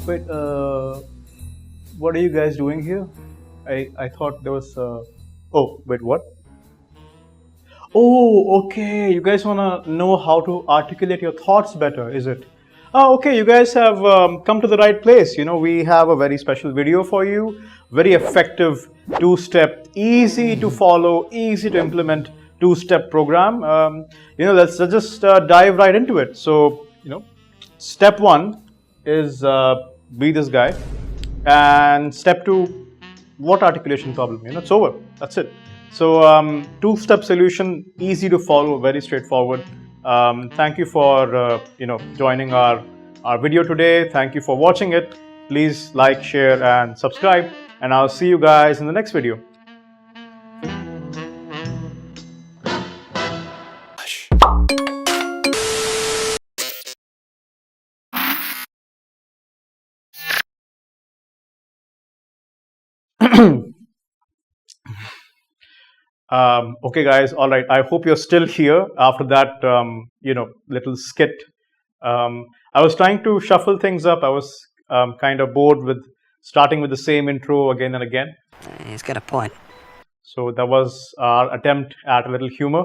Wait, what are you guys doing here? I thought there was. Oh, wait, what? Oh, okay. You guys want to know how to articulate your thoughts better, is it? Oh, okay. You guys have come to the right place. You know, we have a very special video for you. Very effective two-step, easy to follow, easy to implement two-step program. Let's just dive right into it. So, step one is be this guy, and step two, what articulation problem? It's over. That's it. So two-step solution, easy to follow, very straightforward. Thank you for joining our video today. Thank you for watching it. Please like, share, and subscribe. And I'll see you guys in the next video. Okay, guys. All right. I hope you're still here after that, little skit. I was trying to shuffle things up. I was kind of bored with starting with the same intro again and again. He's got a point. So that was our attempt at a little humor.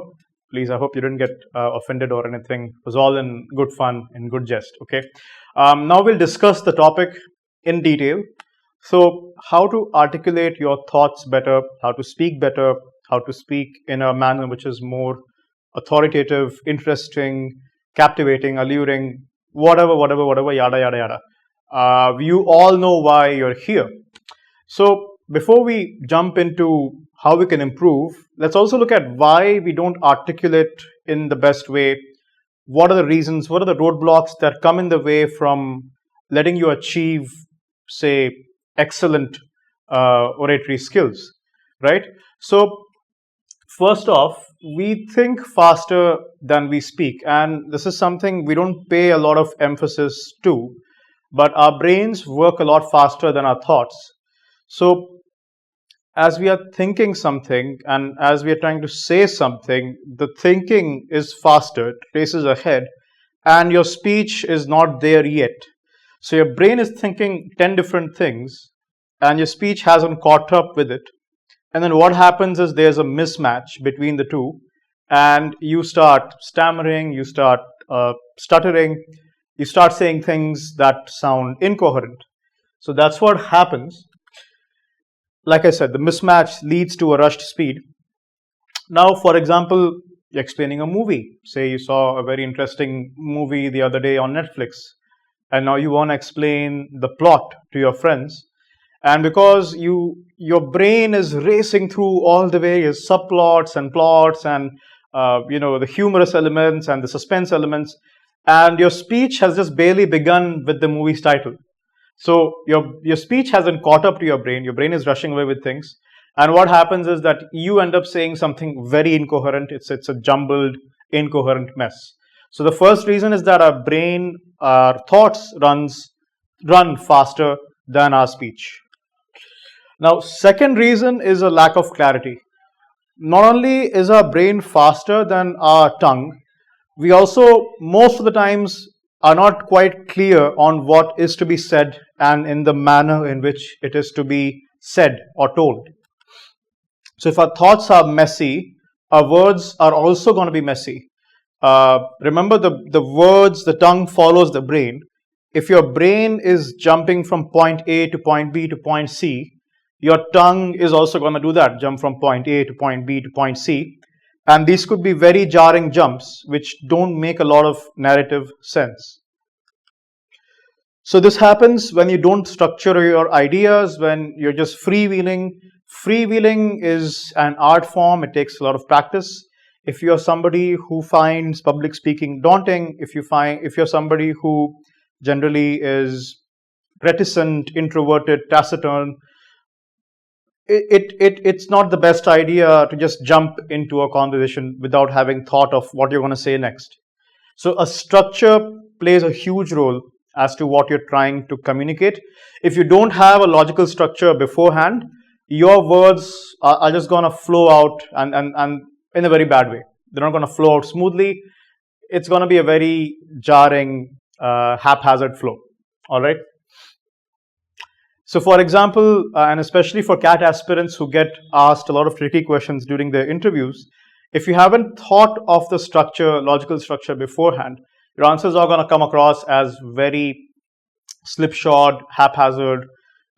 Please, I hope you didn't get offended or anything. It was all in good fun, in good jest. Okay. Now we'll discuss the topic in detail. So, how to articulate your thoughts better, how to speak better, how to speak in a manner which is more authoritative, interesting, captivating, alluring, whatever, yada, yada, yada. You all know why you're here. So, before we jump into how we can improve, let's also look at why we don't articulate in the best way. What are the reasons, what are the roadblocks that come in the way from letting you achieve, say, excellent oratory skills, right? So, first off, we think faster than we speak, and this is something we don't pay a lot of emphasis to, but our brains work a lot faster than our thoughts. So, as we are thinking something and as we are trying to say something, the thinking is faster, it races ahead, and your speech is not there yet. So your brain is thinking 10 different things and your speech hasn't caught up with it. And then what happens is there's a mismatch between the two, and you start stammering, you start stuttering, you start saying things that sound incoherent. So that's what happens. Like I said, the mismatch leads to a rushed speed. Now, for example, you're explaining a movie. Say you saw a very interesting movie the other day on Netflix, and now you want to explain the plot to your friends. And because your brain is racing through all the various subplots and plots and the humorous elements and the suspense elements, and your speech has just barely begun with the movie's title. So your speech hasn't caught up to your brain. Your brain is rushing away with things, and what happens is that you end up saying something very incoherent. It's a jumbled, incoherent mess. So the first reason is that our thoughts run faster than our speech. Now, second reason is a lack of clarity. Not only is our brain faster than our tongue, we also, most of the times, are not quite clear on what is to be said and in the manner in which it is to be said or told. So if our thoughts are messy, our words are also going to be messy. Remember, the words, the tongue follows the brain. If your brain is jumping from point A to point B to point C, your tongue is also going to do that, jump from point A to point B to point C. And these could be very jarring jumps, which don't make a lot of narrative sense. So this happens when you don't structure your ideas, when you're just freewheeling. Freewheeling is an art form. It takes a lot of practice. If you're somebody who finds public speaking daunting, if you're somebody who generally is reticent, introverted, taciturn, it's not the best idea to just jump into a conversation without having thought of what you're going to say next. So a structure plays a huge role as to what you're trying to communicate. If you don't have a logical structure beforehand, your words are just going to flow out and in a very bad way. They're not going to flow out smoothly. It's going to be a very jarring, haphazard flow. All right. So, for example, and especially for CAT aspirants who get asked a lot of tricky questions during their interviews, if you haven't thought of the structure, logical structure beforehand, your answers are going to come across as very slipshod, haphazard,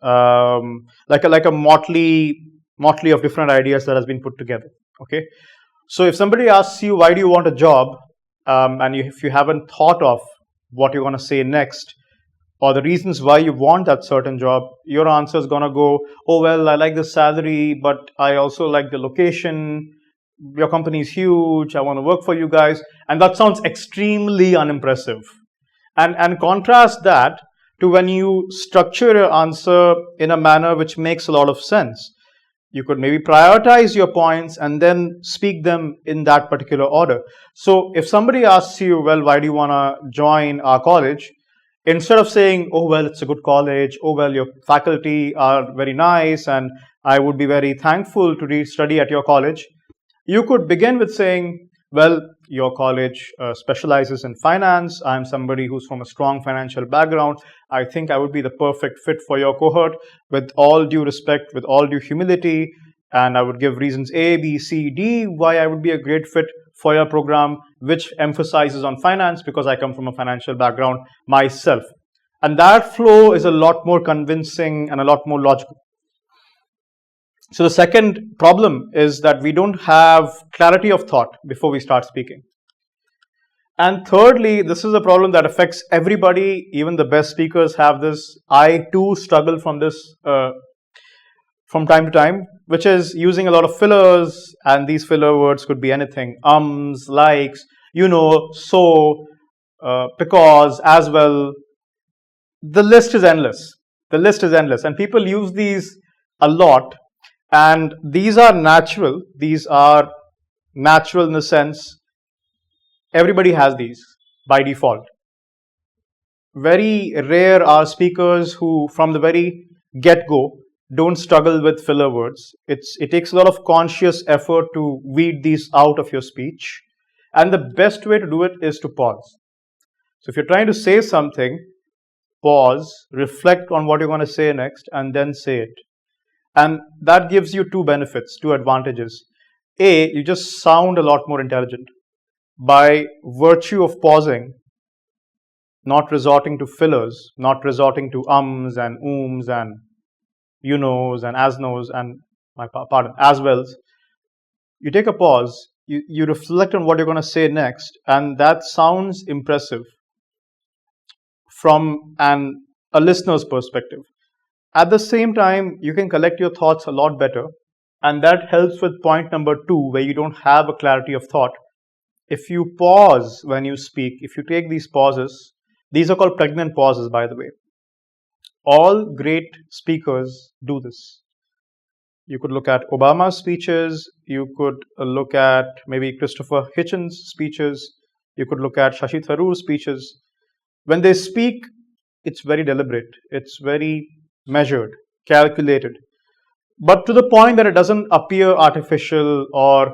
like a motley of different ideas that has been put together. Okay, so if somebody asks you why do you want a job, and if you haven't thought of what you're going to say next, or the reasons why you want that certain job, your answer is going to go, oh, well, I like the salary, but I also like the location. Your company is huge. I want to work for you guys. And that sounds extremely unimpressive. And contrast that to when you structure your answer in a manner which makes a lot of sense. You could maybe prioritize your points and then speak them in that particular order. So if somebody asks you, well, why do you want to join our college? Instead of saying, oh, well, it's a good college, oh, well, your faculty are very nice, and I would be very thankful to study at your college, you could begin with saying, well, your college specializes in finance. I'm somebody who's from a strong financial background. I think I would be the perfect fit for your cohort. With all due respect, with all due humility, and I would give reasons A, B, C, D why I would be a great fit for your program, which emphasizes on finance because I come from a financial background myself. And that flow is a lot more convincing and a lot more logical. So the second problem is that we don't have clarity of thought before we start speaking. And thirdly, this is a problem that affects everybody. Even the best speakers have this. I too struggle from this from time to time, which is using a lot of fillers, and these filler words could be anything: ums, likes, you know, so, because, as well. The list is endless. The list is endless, and people use these a lot. And these are natural. These are natural in the sense everybody has these by default. Very rare are speakers who, from the very get-go, don't struggle with filler words. It takes a lot of conscious effort to weed these out of your speech. And the best way to do it is to pause. So if you're trying to say something, pause, reflect on what you're going to say next, and then say it. And that gives you two benefits, two advantages. A, you just sound a lot more intelligent by virtue of pausing, not resorting to fillers, not resorting to ums and ums and you knows and as knows and as wells. You take a pause, you reflect on what you're going to say next, and that sounds impressive from a listener's perspective. At the same time, you can collect your thoughts a lot better, and that helps with point number 2, where you don't have a clarity of thought. If you pause when you speak, if you take these pauses, these are called pregnant pauses, by the way. All great speakers do this. You could look at Obama's speeches, you could look at maybe Christopher Hitchens' speeches, you could look at Shashi Tharoor's speeches. When they speak, it's very deliberate, it's very measured, calculated, but to the point that it doesn't appear artificial, or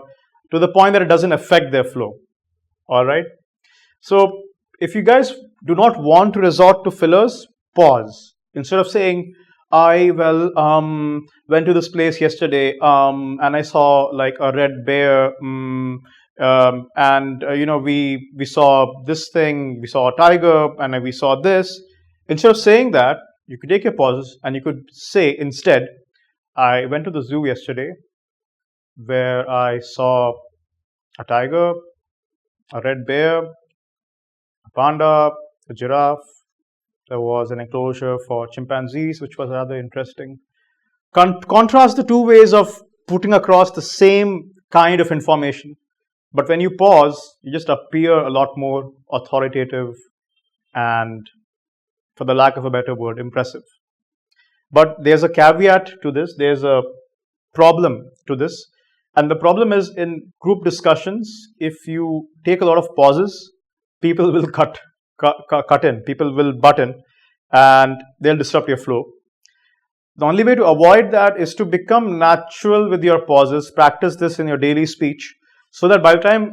to the point that it doesn't affect their flow. All right. So if you guys do not want to resort to fillers, pause. Instead of saying, I went to this place yesterday and I saw like a red bear and we saw this thing, we saw a tiger, and we saw this. Instead of saying that, you could take your pauses and you could say instead, I went to the zoo yesterday where I saw a tiger, a red bear, a panda, a giraffe. There was an enclosure for chimpanzees, which was rather interesting. Contrast the two ways of putting across the same kind of information. But when you pause, you just appear a lot more authoritative and, for the lack of a better word, impressive. But there's a caveat to this. There's a problem to this. And the problem is, in group discussions, if you take a lot of pauses, people will cut in, people will butt in, and they'll disrupt your flow. The only way to avoid that is to become natural with your pauses. Practice this in your daily speech, so that by the time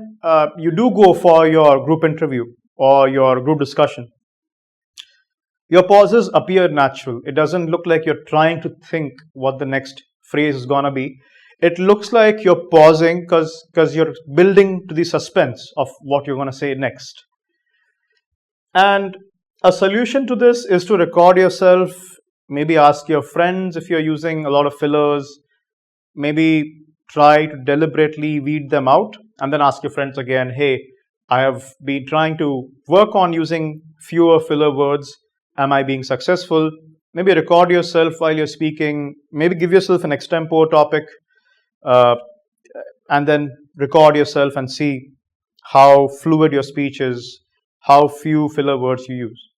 you do go for your group interview or your group discussion, Your pauses appear natural. It doesn't look like you're trying to think what the next phrase is gonna be. It looks like you're pausing because you're building to the suspense of what you're gonna say next. And a solution to this is to record yourself, maybe ask your friends if you're using a lot of fillers, maybe try to deliberately weed them out, and then ask your friends again, hey, I have been trying to work on using fewer filler words. Am I being successful? Maybe record yourself while you're speaking, maybe give yourself an extempore topic, uh, and then record yourself and see how fluid your speech is, how few filler words you use.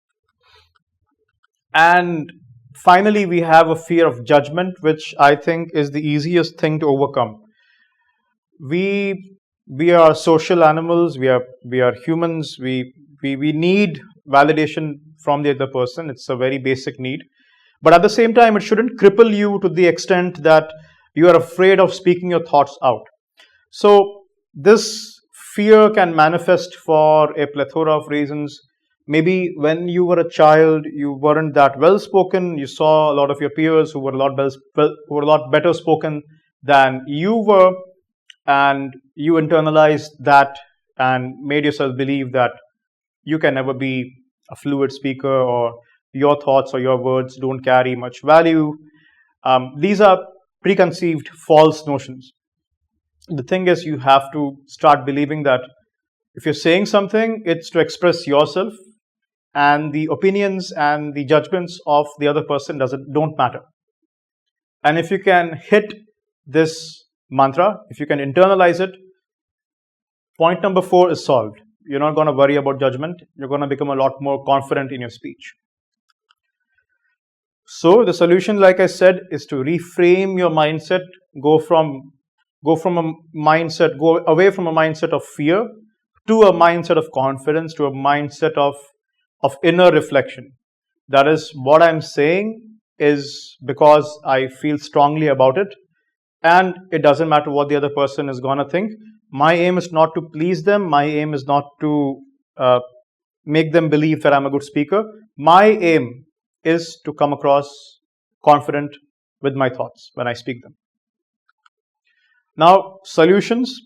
And finally, we have a fear of judgment, which I think is the easiest thing to overcome. We are social animals. We are humans. We need validation from the other person. It's a very basic need. But at the same time, it shouldn't cripple you to the extent that you are afraid of speaking your thoughts out. So this fear can manifest for a plethora of reasons. Maybe when you were a child, you weren't that well spoken. You saw a lot of your peers who were a lot better spoken than you were, and you internalized that and made yourself believe that you can never be a fluid speaker, or your thoughts or your words don't carry much value. These are preconceived false notions. The thing is, you have to start believing that if you're saying something, it's to express yourself, and the opinions and the judgments of the other person don't matter. And if you can hit this mantra, if you can internalize it, point number 4 is solved. You're not going to worry about judgment. You're going to become a lot more confident in your speech. So the solution, like I said, is to reframe your mindset, go away from a mindset of fear to a mindset of confidence, to a mindset of inner reflection. That is, what I'm saying is because I feel strongly about it, and it doesn't matter what the other person is going to think. My aim is not to please them. My aim is not to make them believe that I'm a good speaker. My aim is to come across confident with my thoughts when I speak them. Now, solutions.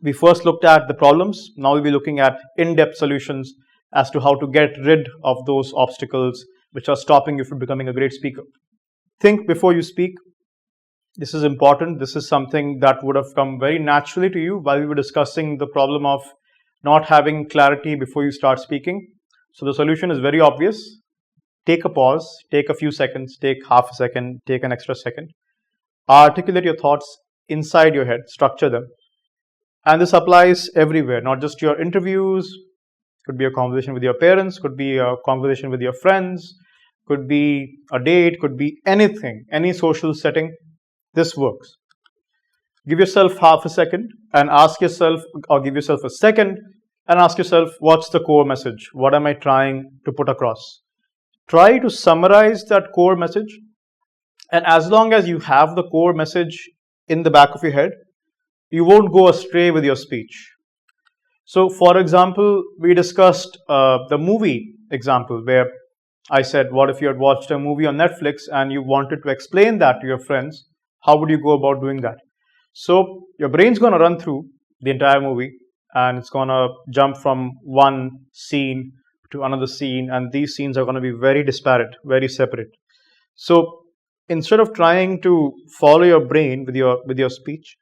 We first looked at the problems. Now we'll be looking at in-depth solutions as to how to get rid of those obstacles which are stopping you from becoming a great speaker. Think before you speak. This is important. This is something that would have come very naturally to you while we were discussing the problem of not having clarity before you start speaking. So the solution is very obvious. Take a pause, take a few seconds, take half a second, take an extra second. Articulate your thoughts inside your head, structure them. And this applies everywhere, not just your interviews. Could be a conversation with your parents, could be a conversation with your friends, could be a date, could be anything, any social setting. This works. Give yourself half a second and ask yourself, or give yourself a second and ask yourself, what's the core message? What am I trying to put across? Try to summarize that core message. And as long as you have the core message in the back of your head, you won't go astray with your speech. So, for example, we discussed the movie example where I said, what if you had watched a movie on Netflix and you wanted to explain that to your friends? How would you go about doing that? So, your brain's going to run through the entire movie, and it's going to jump from one scene to another scene, and these scenes are going to be very disparate, very separate. So, instead of trying to follow your brain with your speech,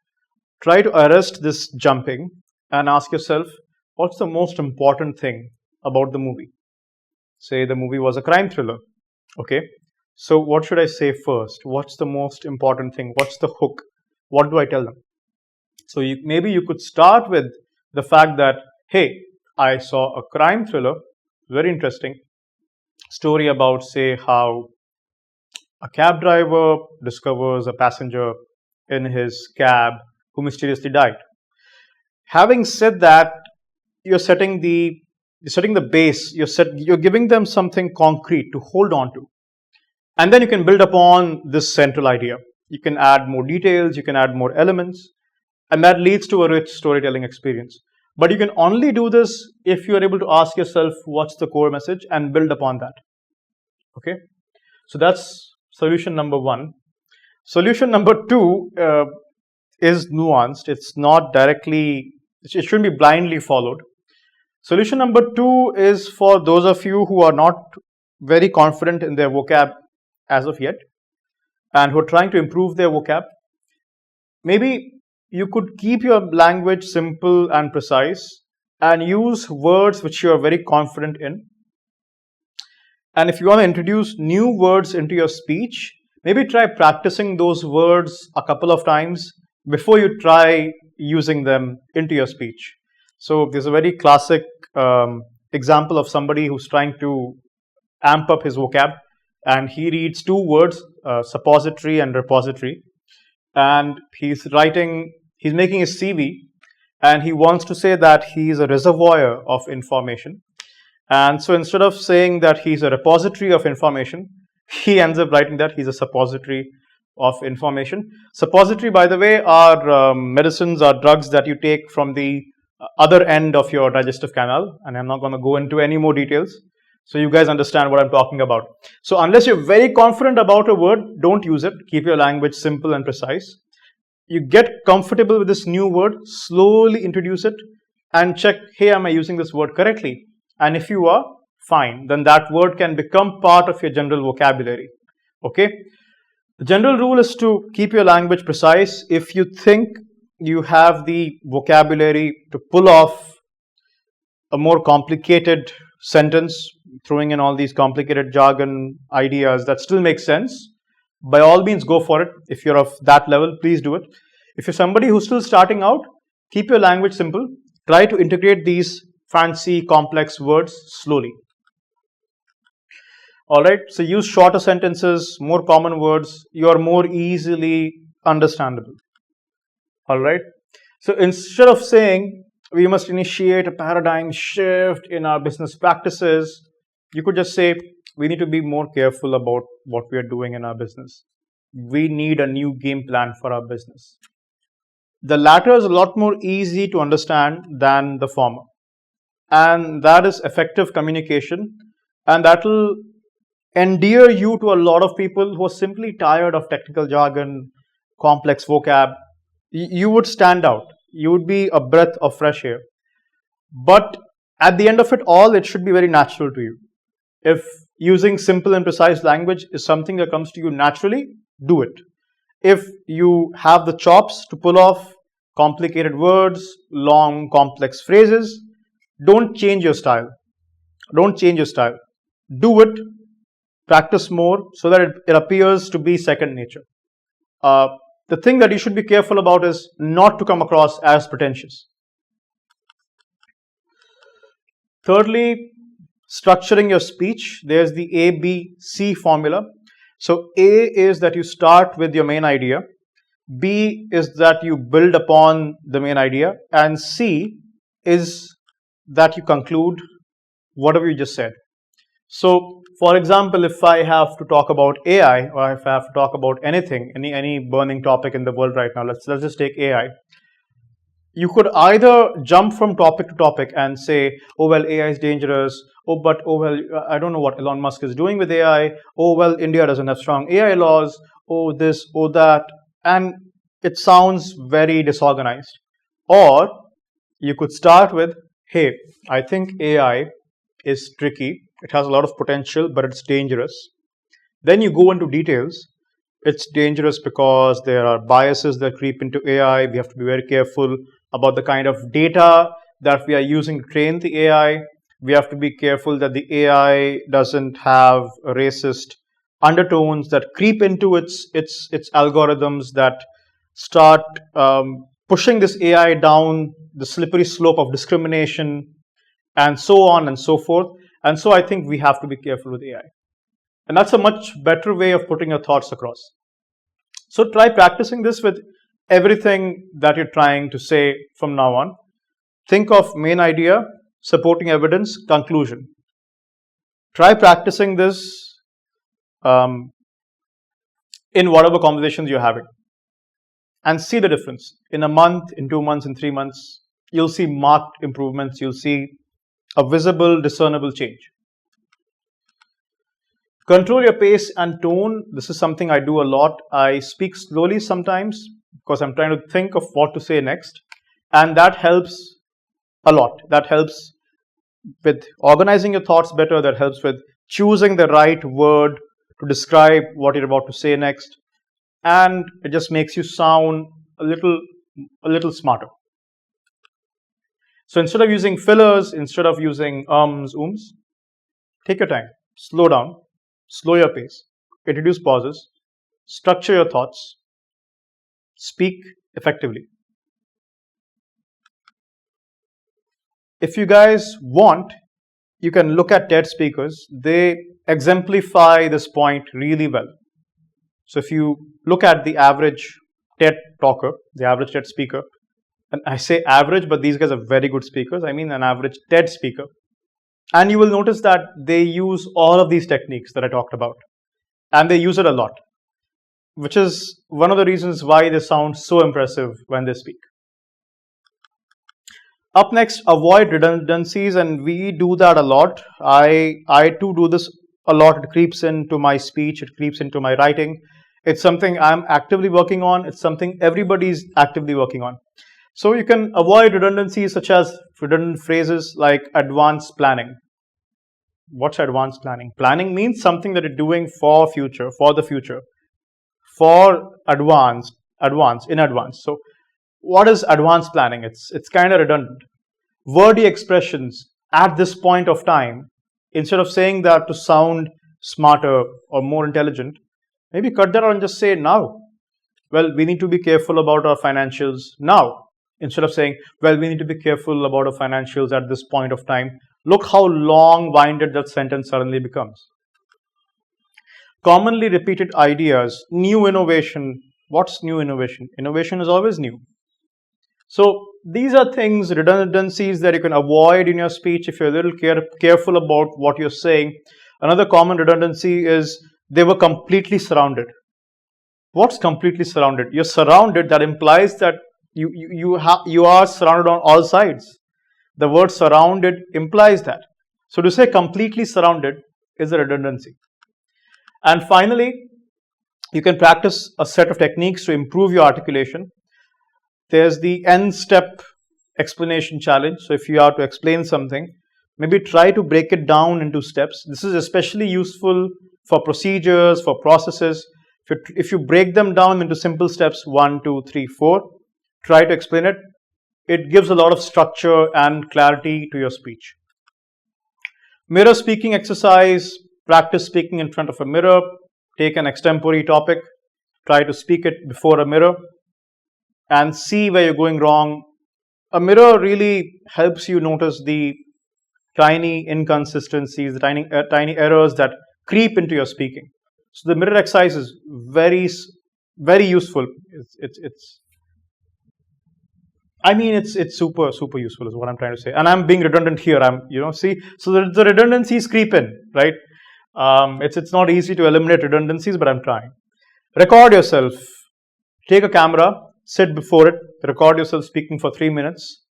try to arrest this jumping and ask yourself, what's the most important thing about the movie? Say the movie was a crime thriller. Okay, so what should I say first? What's the most important thing? What's the hook? What do I tell them? So maybe you could start with the fact that, hey, I saw a crime thriller, very interesting story about, say, how a cab driver discovers a passenger in his cab who mysteriously died. Having said that, you're setting the base. You're giving them something concrete to hold on to, and then you can build upon this central idea. You can add more details, you can add more elements, and that leads to a rich storytelling experience. But you can only do this if you are able to ask yourself what's the core message and build upon that. Okay, so that's solution number one. Solution number two is nuanced. It's not directly, it shouldn't be blindly followed. Solution number two is for those of you who are not very confident in their vocab as of yet and who are trying to improve their vocab. Maybe you could keep your language simple and precise and use words which you are very confident in. And if you want to introduce new words into your speech, maybe try practicing those words a couple of times before you try using them into your speech. So there's a very classic example of somebody who's trying to amp up his vocab, and he reads two words, suppository and repository, and he's making his CV, and he wants to say that he's a reservoir of information. And so instead of saying that he's a repository of information, he ends up writing that he's a suppository of information. Suppository, by the way, are medicines or drugs that you take from the other end of your digestive canal, and I'm not going to go into any more details, so you guys understand what I'm talking about. So unless you're very confident about a word, don't use it. Keep your language simple and precise. You get comfortable with this new word, slowly introduce it, and check, hey, am I using this word correctly? And if you are, fine, then that word can become part of your general vocabulary. Okay? The general rule is to keep your language precise. If you think you have the vocabulary to pull off a more complicated sentence, throwing in all these complicated jargon ideas that still make sense, by all means go for it. If you're of that level, please do it. If you're somebody who's still starting out, keep your language simple. Try to integrate these fancy, complex words slowly. All right, so use shorter sentences, more common words. You are more easily understandable. All right, so instead of saying we must initiate a paradigm shift in our business practices, you could just say we need to be more careful about what we are doing in our business. We need a new game plan for our business. The latter is a lot more easy to understand than the former. And that is effective communication, and that will endear you to a lot of people who are simply tired of technical jargon, complex vocab. You would stand out. You would be a breath of fresh air. But at the end of it all, it should be very natural to you. If using simple and precise language is something that comes to you naturally, do it. If you have the chops to pull off complicated words, long, complex phrases, don't change your style. Don't change your style. Do it. Practice more so that it appears to be second nature. The thing that you should be careful about is not to come across as pretentious. Thirdly, structuring your speech. There's the ABC formula. So A is that you start with your main idea. B is that you build upon the main idea. And C is that you conclude whatever you just said. So, for example, if I have to talk about AI, or if I have to talk about anything, any burning topic in the world right now, let's just take AI. You could either jump from topic to topic and say, oh well, AI is dangerous. Oh well, I don't know what Elon Musk is doing with AI. Oh well, India doesn't have strong AI laws. Oh this, oh that, and it sounds very disorganized. Or you could start with, hey, I think AI is tricky. It has a lot of potential, but it's dangerous. Then you go into details. It's dangerous because there are biases that creep into AI. We have to be very careful about the kind of data that we are using to train the AI. We have to be careful that the AI doesn't have racist undertones that creep into its algorithms that start pushing this AI down the slippery slope of discrimination, and so on and so forth. And so I think we have to be careful with AI. And that's a much better way of putting your thoughts across. So try practicing this with everything that you're trying to say from now on. Think of main idea, supporting evidence, conclusion. Try practicing this in whatever conversations you're having, and see the difference. In a month, in 2 months, in 3 months, you'll see marked improvements. You'll see a visible, discernible change. Control your pace and tone. This is something I do a lot. I speak slowly sometimes because I'm trying to think of what to say next. And that helps a lot. That helps with organizing your thoughts better. That helps with choosing the right word to describe what you're about to say next. And it just makes you sound a little smarter. So instead of using fillers, instead of using ums, take your time, slow down, slow your pace, introduce pauses, structure your thoughts, speak effectively. If you guys want, you can look at TED speakers. They exemplify this point really well. So if you look at the average TED talker, the average TED speaker, and I say average, but these guys are very good speakers. I mean an average TED speaker. And you will notice that they use all of these techniques that I talked about. And they use it a lot, which is one of the reasons why they sound so impressive when they speak. Up next, avoid redundancies, and we do that a lot. I too do this a lot. It creeps into my speech, it creeps into my writing. It's something I'm actively working on. It's something everybody's actively working on. So you can avoid redundancies such as redundant phrases like advanced planning. What's advanced planning? Planning means something that you're doing for the future, for in advance. So what is advanced planning? It's kind of redundant. Wordy expressions at this point of time, instead of saying that to sound smarter or more intelligent, maybe cut that out and just say now. Well, we need to be careful about our financials now. Instead of saying, well, we need to be careful about our financials at this point of time. Look how long-winded that sentence suddenly becomes. Commonly repeated ideas, new innovation. What's new innovation? Innovation is always new. So these are things, redundancies that you can avoid in your speech if you're a little careful about what you're saying. Another common redundancy is they were completely surrounded. What's completely surrounded? You're surrounded, that implies that you are surrounded on all sides. The word surrounded implies that. So to say completely surrounded is a redundancy. And finally, you can practice a set of techniques to improve your articulation. There's the N-step explanation challenge. So if you are to explain something, maybe try to break it down into steps. This is especially useful for procedures, for processes. If you break them down into simple steps, 1, 2, 3, 4, try to explain it. It gives a lot of structure and clarity to your speech. Mirror speaking exercise. Practice speaking in front of a mirror. Take an extempore topic. Try to speak it before a mirror and see where you're going wrong. A mirror really helps you notice the tiny inconsistencies, the tiny errors that creep into your speaking. So the mirror exercise is very, very useful. It's super useful is what I'm trying to say. And I'm being redundant here. So the redundancies creep in, right? It's not easy to eliminate redundancies, but I'm trying. Record yourself. Take a camera, sit before it, record yourself speaking for 3 minutes.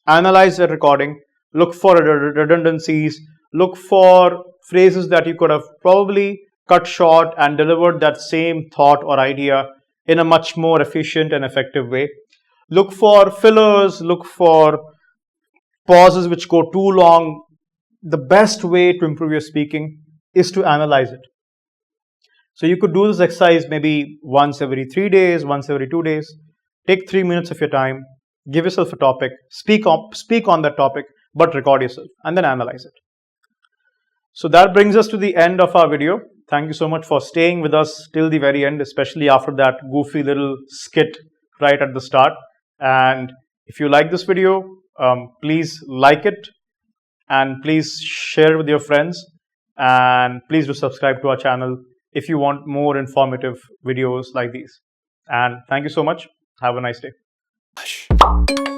Analyze the recording. Look for redundancies. Look for phrases that you could have probably cut short and delivered that same thought or idea in a much more efficient and effective way. Look for fillers, look for pauses which go too long. The best way to improve your speaking is to analyze it. So you could do this exercise maybe once every 3 days, once every 2 days. Take 3 minutes of your time, give yourself a topic, speak on that topic, but record yourself and then analyze it. So that brings us to the end of our video. Thank you so much for staying with us till the very end, especially after that goofy little skit right at the start. And if you like this video, please like it and please share it with your friends, and please do subscribe to our channel if you want more informative videos like these. And thank you so much. Have a nice day.